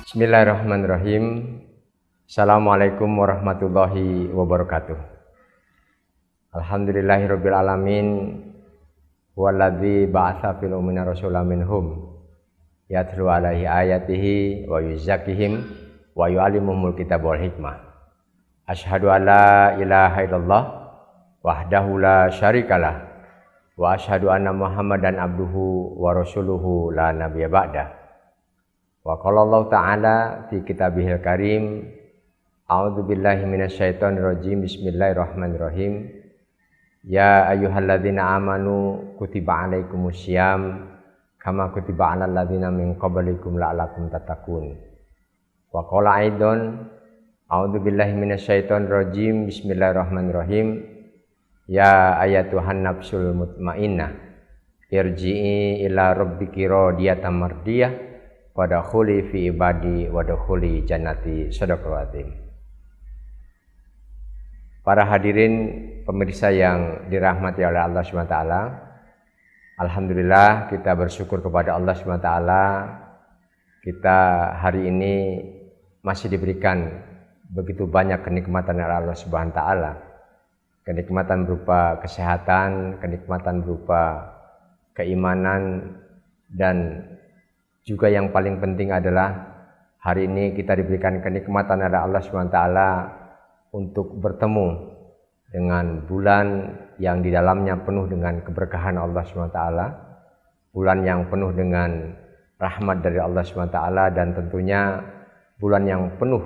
Bismillahirrahmanirrahim. Assalamualaikum warahmatullahi wabarakatuh. Alhamdulillahirabbil alamin. Walladzi ba'atsa fil ummina rasulan minhum yatlu alaihi ayatihi wa yuzakkihim wa yu'allimuhumul kitaba wal hikmah. Asyhadu an la ilaha illallah wahdahu la syarikalah wa asyhadu anna Muhammadan abduhu wa rasuluhu la nabiyya ba'dah. Wa qala Allah ta'ala fi kitabihil karim, a'udzu billahi minasyaitonir rajim, bismillahirrahmanirrahim. Ya ayyuhalladzina amanu kutiba alaikumusiyam kama kutiba alal ladzina min qablikum la'allakum tattaqun. Wa qala aidan, a'udzu billahi minasyaitonir rajim, bismillahirrahmanirrahim. Ya ayatuhan nafsul mutmainnah irji'i ila rabbiki radiyatan mardiyah wadakhuli fi ibadi wadakhuli jannati. Shadaqallahu adzim. Para hadirin pemirsa yang dirahmati oleh Allah SWT, alhamdulillah kita bersyukur kepada Allah SWT. Kita hari ini masih diberikan begitu banyak kenikmatan dari Allah SWT. Kenikmatan berupa kesehatan, kenikmatan berupa keimanan, dan juga yang paling penting adalah hari ini kita diberikan kenikmatan dari Allah SWT untuk bertemu dengan bulan yang di dalamnya penuh dengan keberkahan Allah SWT, bulan yang penuh dengan rahmat dari Allah SWT, dan tentunya bulan yang penuh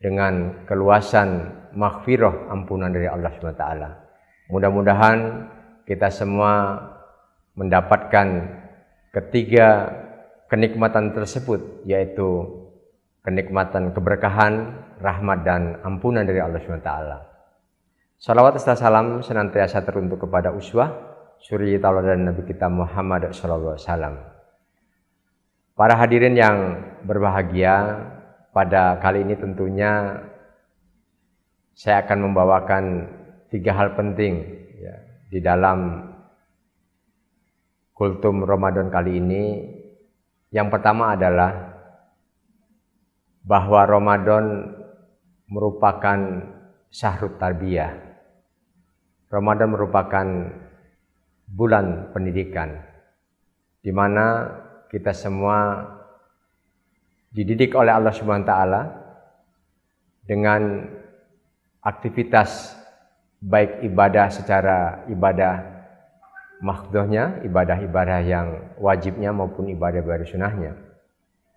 dengan keluasan maghfirah, ampunan dari Allah SWT. Mudah-mudahan kita semua mendapatkan ketiga kenikmatan tersebut, yaitu kenikmatan keberkahan, rahmat, dan ampunan dari Allah SWT. Salawat serta salam senantiasa teruntuk kepada uswah, suri tauladan Nabi kita Muhammad SAW. Para hadirin yang berbahagia, pada kali ini tentunya saya akan membawakan 3 hal penting ya, di dalam kultum Ramadan kali ini. Yang pertama adalah bahwa Ramadan merupakan syahrut tarbiyah. Ramadan merupakan bulan pendidikan, di mana kita semua dididik oleh Allah SWT dengan aktivitas baik ibadah secara ibadah makhdhahnya, ibadah-ibadah yang wajibnya maupun ibadah-ibadah sunnahnya.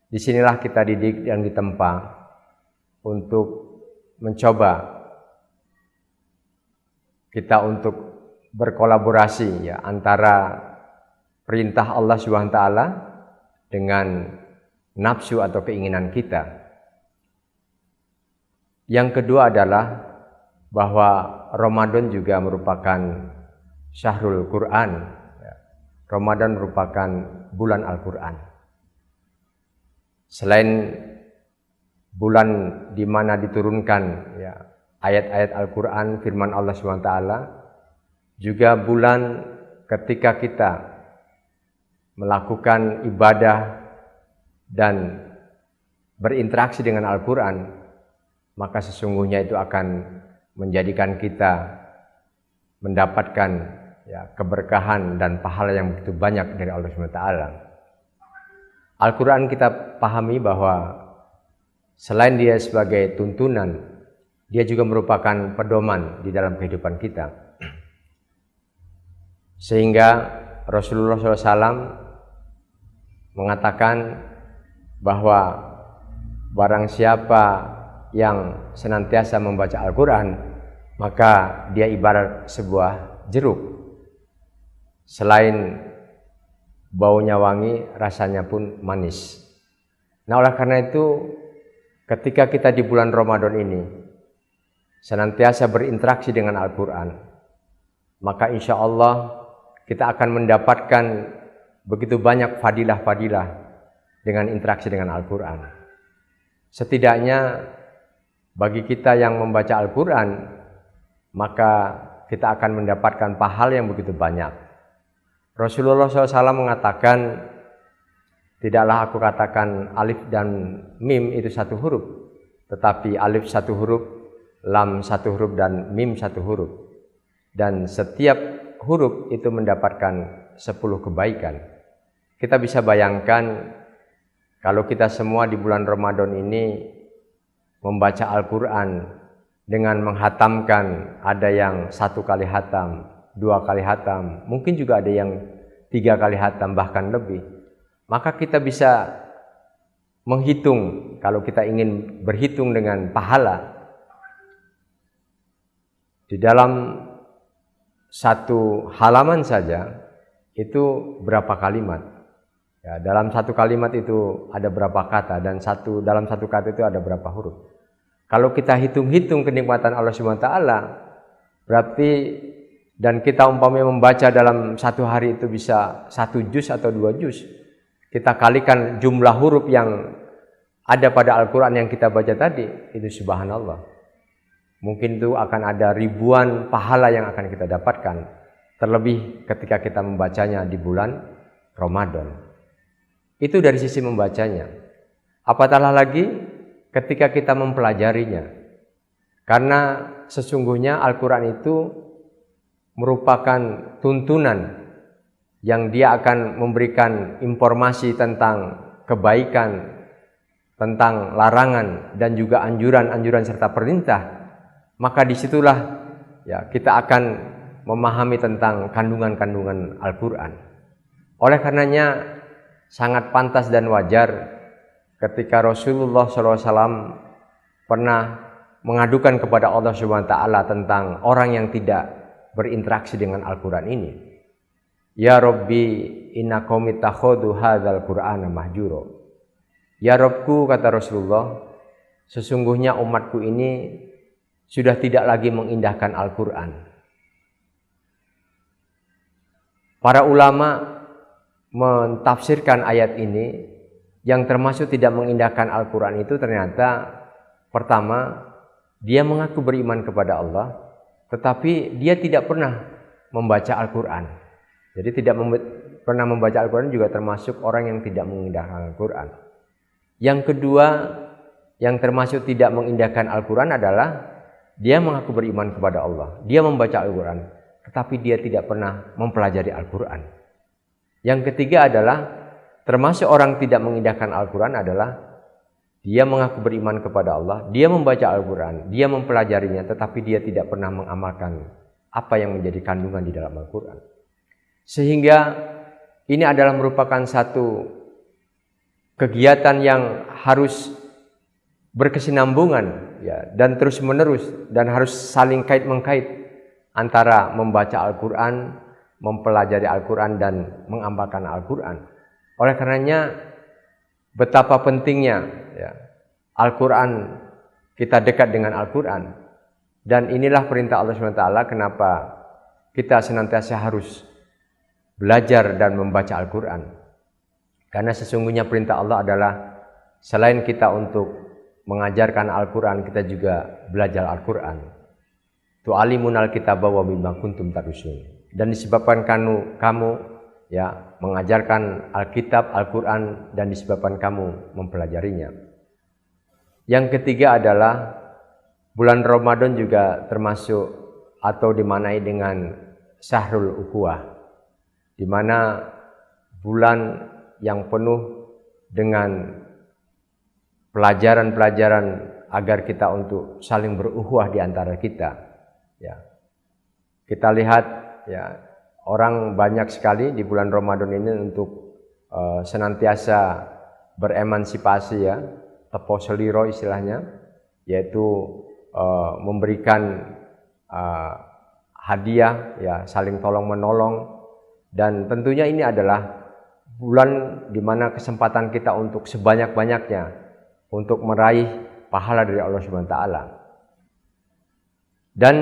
Disinilah kita didik dan ditempa untuk mencoba kita untuk berkolaborasi ya, antara perintah Allah SWT dengan nafsu atau keinginan kita. Yang kedua adalah bahwa Ramadan juga merupakan Syahrul Quran. Ramadan merupakan bulan Al-Quran. Selain bulan di mana diturunkan ya, ayat-ayat Al-Quran, firman Allah SWT, juga bulan ketika kita melakukan ibadah dan berinteraksi dengan Al-Quran, maka sesungguhnya itu akan menjadikan kita mendapatkan ya, keberkahan dan pahala yang begitu banyak dari Allah SWT. Al-Quran kita pahami bahwa selain dia sebagai tuntunan, dia juga merupakan pedoman di dalam kehidupan kita. Sehingga Rasulullah SAW mengatakan bahwa barang siapa yang senantiasa membaca Al-Quran, maka dia ibarat sebuah jeruk. Selain baunya wangi, rasanya pun manis. Nah, oleh karena itu, ketika kita di bulan Ramadan ini senantiasa berinteraksi dengan Al-Quran, maka insya Allah kita akan mendapatkan begitu banyak fadilah-fadilah dengan interaksi dengan Al-Quran. Setidaknya bagi kita yang membaca Al-Quran, maka kita akan mendapatkan pahala yang begitu banyak. Rasulullah SAW mengatakan Tidaklah aku katakan alif dan mim itu satu huruf, tetapi alif satu huruf, lam satu huruf, dan mim satu huruf. Dan setiap huruf itu mendapatkan 10 kebaikan. Kita bisa bayangkan kalau kita semua di bulan Ramadan ini membaca Al-Quran dengan menghatamkan, ada yang 1 kali hatam, 2 kali hatam, mungkin juga ada yang 3 kali hatam, bahkan lebih. Maka kita bisa menghitung, kalau kita ingin berhitung dengan pahala, di dalam satu halaman saja itu berapa kalimat. Ya, dalam satu kalimat itu ada berapa kata, dan dalam satu kata itu ada berapa huruf. Kalau kita hitung-hitung kenikmatan Allah SWT, berarti, dan kita umpamanya membaca dalam satu hari itu bisa 1 juz atau 2 juz, kita kalikan jumlah huruf yang ada pada Al-Quran yang kita baca tadi, itu subhanallah. Mungkin itu akan ada ribuan pahala yang akan kita dapatkan, terlebih ketika kita membacanya di bulan Ramadan. Itu dari sisi membacanya. Apatah lagi ketika kita mempelajarinya. Karena sesungguhnya Al-Quran itu merupakan tuntunan yang dia akan memberikan informasi tentang kebaikan, tentang larangan, dan juga anjuran-anjuran serta perintah. Maka disitulah ya kita akan memahami tentang kandungan-kandungan Al-Quran. Oleh karenanya sangat pantas dan wajar ketika Rasulullah SAW pernah mengadukan kepada Allah SWT tentang orang yang tidak berinteraksi dengan Al-Quran ini. Ya Rabbi inna qaumi takhadhu hadzal Qur'ana mahjuro. Ya Rabbku, kata Rasulullah, sesungguhnya umatku ini sudah tidak lagi mengindahkan Al-Quran. Para ulama mentafsirkan ayat ini, yang termasuk tidak mengindahkan Al-Quran itu ternyata pertama, dia mengaku beriman kepada Allah, tetapi dia tidak pernah membaca Al-Quran. Jadi tidak pernah membaca Al-Quran juga termasuk orang yang tidak mengindahkan Al-Quran. Yang kedua, yang termasuk tidak mengindahkan Al-Quran adalah dia mengaku beriman kepada Allah. Dia membaca Al-Quran, tetapi dia tidak pernah mempelajari Al-Quran. Yang ketiga adalah termasuk orang tidak mengindahkan Al-Quran adalah dia mengaku beriman kepada Allah, dia membaca Al-Quran, dia mempelajarinya, tetapi dia tidak pernah mengamalkan apa yang menjadi kandungan di dalam Al-Quran. Sehingga ini adalah merupakan satu kegiatan yang harus berkesinambungan ya, dan terus menerus, dan harus saling kait-mengkait antara membaca Al-Quran, mempelajari Al-Quran, dan mengamalkan Al-Quran. Oleh karenanya betapa pentingnya ya, Al-Quran, kita dekat dengan Al-Quran. Dan inilah perintah Allah SWT kenapa kita senantiasa harus belajar dan membaca Al-Quran. Karena sesungguhnya perintah Allah adalah selain kita untuk mengajarkan Al-Quran, kita juga belajar Al-Quran. Tu'alimunal kitaba wa bima kuntum tadusun. Dan disebabkan kamu ya mengajarkan Alkitab, Al-Quran, dan disebabkan kamu mempelajarinya. Yang ketiga adalah bulan Ramadan juga termasuk atau dimanai dengan Syahrul Ukhuwah, di mana bulan yang penuh dengan pelajaran-pelajaran agar kita untuk saling berukhuwah di antara kita. Ya, kita lihat ya, orang banyak sekali di bulan Ramadan ini untuk senantiasa beremansipasi ya, tepo seliro istilahnya, yaitu memberikan hadiah ya, saling tolong menolong. Dan tentunya ini adalah bulan di mana kesempatan kita untuk sebanyak-banyaknya untuk meraih pahala dari Allah SWT. Dan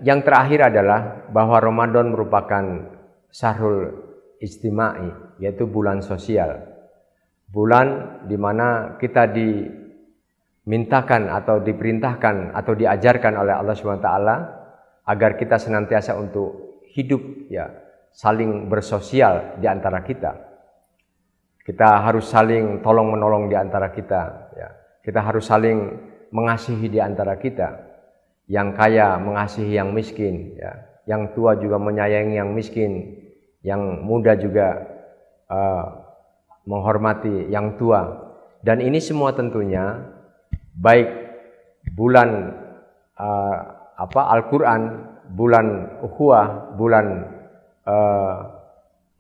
yang terakhir adalah bahwa Ramadan merupakan Syahrul Ijtima'i, yaitu bulan sosial. Bulan di mana kita dimintakan atau diperintahkan atau diajarkan oleh Allah SWT agar kita senantiasa untuk hidup ya, saling bersosial di antara kita. Kita harus saling tolong menolong di antara kita. Ya. Kita harus saling mengasihi di antara kita. Yang kaya mengasihi yang miskin. Ya. Yang tua juga menyayangi yang miskin. Yang muda juga menghormati yang tua. Dan ini semua tentunya baik bulan Al-Quran, bulan ukhuwah, bulan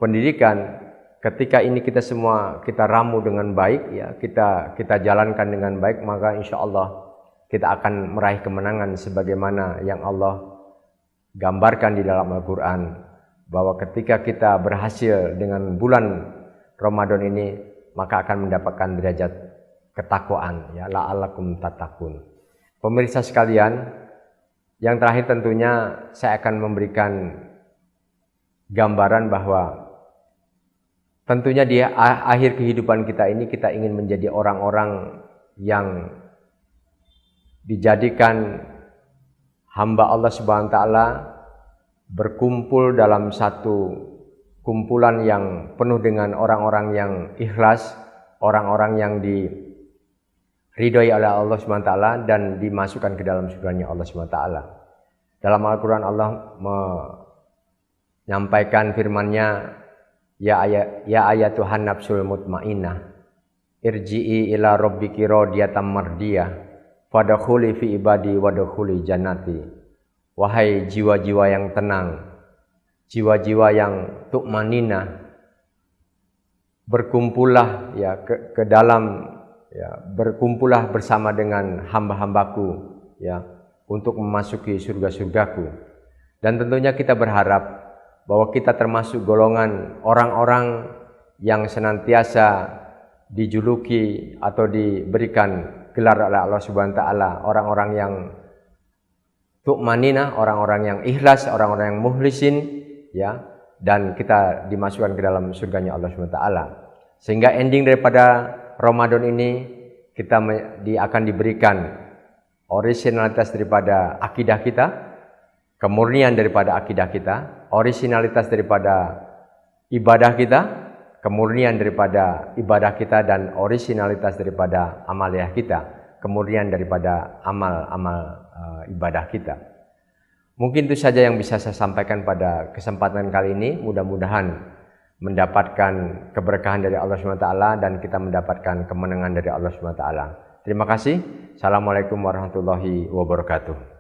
pendidikan. Ketika ini kita semua kita ramu dengan baik, ya kita jalankan dengan baik, maka insya Allah kita akan meraih kemenangan sebagaimana yang Allah gambarkan di dalam Al-Quran, bahwa ketika kita berhasil dengan bulan Ramadan ini, maka akan mendapatkan derajat ketakwaan, ya, la'allakum tattaqun. Pemirsa sekalian, yang terakhir tentunya saya akan memberikan gambaran bahwa tentunya di akhir kehidupan kita ini kita ingin menjadi orang-orang yang dijadikan hamba Allah Subhanahu wa taala, berkumpul dalam satu kumpulan yang penuh dengan orang-orang yang ikhlas, orang-orang yang diridhoi oleh Allah Subhanahu wa taala dan dimasukkan ke dalam surganya Allah Subhanahu wa taala. Dalam Al-Qur'an Allah menyampaikan firman-Nya, Ya ayatuhan nafsul mutmainnah irji'i ila rabbiki radiyatan mardiyah fadkhuli fi ibadi wadkhuli jannati. Wahai jiwa-jiwa yang tenang, jiwa-jiwa yang tu'maninah, berkumpullah ya ke dalam, ya, berkumpullah bersama dengan hamba-hambaku, ya, untuk memasuki surga-surgaku. Dan tentunya kita berharap bahwa kita termasuk golongan orang-orang yang senantiasa dijuluki atau diberikan gelar oleh Allah Subhanahu wa taala, orang-orang yang tu'maninah, orang-orang yang ikhlas, orang-orang yang mukhlisin, ya, dan kita dimasukkan ke dalam surganya Allah Subhanahu wa taala. Sehingga ending daripada Ramadan ini kita akan diberikan originalitas daripada akidah kita, kemurnian daripada akidah kita, originalitas daripada ibadah kita, kemurnian daripada ibadah kita, dan originalitas daripada amaliyah kita, kemurnian daripada amal-amal ibadah kita. Mungkin itu saja yang bisa saya sampaikan pada kesempatan kali ini. Mudah-mudahan mendapatkan keberkahan dari Allah SWT dan kita mendapatkan kemenangan dari Allah SWT. Terima kasih. Assalamualaikum warahmatullahi wabarakatuh.